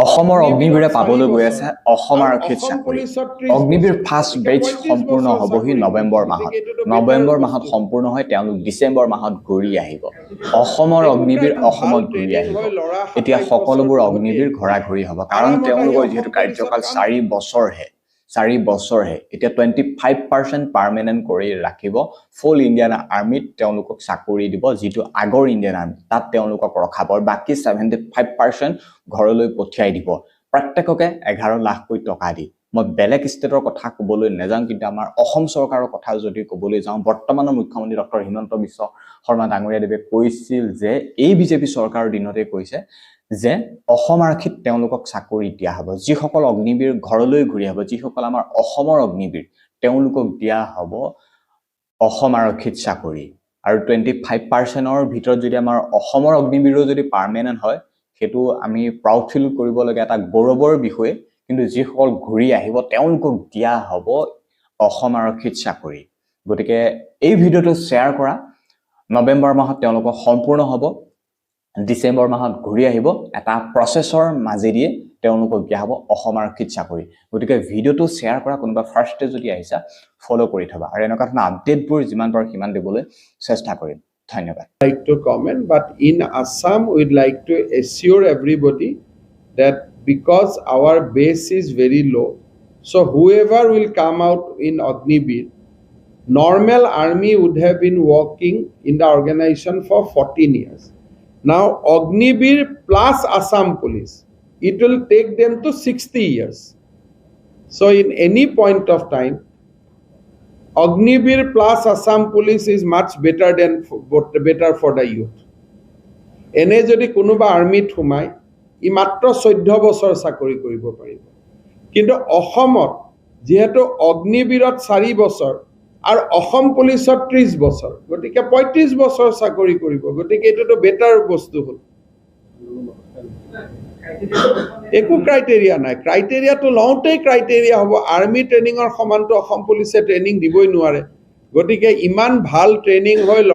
অসমৰ অগ্নিবীৰে পাবলৈ গৈ আছে অসম আৰক্ষীত চাকৰি। অগ্নিবীৰ ফাৰ্ষ্ট বেচ সম্পূৰ্ণ হ'বহি নৱেম্বৰ মাহত। নৱেম্বৰ মাহত সম্পূৰ্ণ হৈ তেওঁলোক ডিচেম্বৰ মাহত ঘূৰি আহিব। অসমৰ অগ্নিবীৰ অসমত ঘূৰি আহিব। এতিয়া সকলোবোৰ অগ্নিবীৰ ঘূৰি হ'ব, কাৰণ তেওঁলোকৰ যিহেতু কাৰ্যকাল 4 বছৰহে। 4 বছৰহে এতিয়া 25% পাৰ্মানেণ্ট কৰি ৰাখিব। ফুল ইণ্ডিয়ান আৰ্মিত তেওঁলোকক চাকৰি দিব, যিটো আগৰ ইণ্ডিয়ান আৰ্মি তাত তেওঁলোকক ৰখাব। বাকী 75% ঘৰলৈ পঠিয়াই দিব, প্ৰত্যেককে 11 লাখকৈ টকা দি। মই বেলেগ ষ্টেটৰ কথা ক'বলৈ নাযাওঁ, কিন্তু আমাৰ অসম চৰকাৰৰ কথা যদি ক'বলৈ যাওঁ, বৰ্তমানৰ মুখ্যমন্ত্ৰী ডক্টৰ হিমন্ত বিশ্ব শৰ্মা ডাঙৰীয়াদেৱে কৈছিল যে এই বিজেপি চৰকাৰৰ দিনতে কৈছে যে অসম আৰক্ষীত তেওঁলোকক চাকৰি দিয়া হ'ব। যিসকল অগ্নিবীৰ ঘৰলৈ ঘূৰি আহিব, যিসকল আমাৰ অসমৰ অগ্নিবীৰ, তেওঁলোকক দিয়া হ'ব অসম আৰক্ষীত চাকৰি। আৰু 25%ৰ ভিতৰত যদি আমাৰ অসমৰ অগ্নিবীৰো যদি পাৰ্মানেণ্ট হয়, সেইটো আমি প্ৰাউড ফিল কৰিবলগীয়া এটা গৌৰৱৰ বিষয়। কিন্তু যিসকল ঘূৰি আহিব তেওঁলোকক দিয়া হ'ব অসম আৰক্ষীত চাকৰি। গতিকে এই ভিডিঅ'টো শ্বেয়াৰ কৰা। নৱেম্বৰ মাহত তেওঁলোকক সম্পূৰ্ণ হ'ব, ডিচেম্বৰ মাহত ঘূৰি আহিব। এটা প্ৰচেছৰ মাজেদিয়ে তেওঁলোকক দিয়া হ'ব অসম আৰক্ষীত চাকৰি। গতিকে ভিডিঅ'টো শ্বেয়াৰ কৰা, কোনোবা ফাৰ্ষ্টে যদি আহিছা ফলো কৰি থবা, আৰু এনেকুৱা ধৰণৰ আপডেটবোৰ যিমান পাৰোঁ সিমান দিবলৈ চেষ্টা কৰিম। ধন্যবাদ। Like to comment, but in Assam we'd like to assure everybody that because our base is very low, so whoever will come out in Agnibir, normal army would have been working in the organization for 14 years. Now Agnibir plus Assam police, it will take them to 60 years. So in any point of time, Agnibir plus Assam police is much better for the youth. এনে যদি কোনোবা আৰ্মিত সোমাই ই মাত্ৰ 14 বছৰ চাকৰি কৰিব পাৰিব, কিন্তু অসমত যেহেতু অগ্নিবীৰত 4 বছৰ আৰু অসম পুলিচত 30 বছৰ, গতিকে 35 বছৰ চাকৰি কৰিব। গতিকে এইটোতো বেটাৰ বস্তু হ'ল। একো ক্ৰাইটেৰিয়া নাই, ক্ৰাইটেৰিয়াটো লওঁতেই ক্ৰাইটেৰিয়া হ'ব আৰ্মি ট্ৰেইনিঙৰ সমানটো অসম পুলিচে ট্ৰেইনিং দিবই নোৱাৰে। গতিকে ইমান ভাল ট্ৰেইনিং হৈ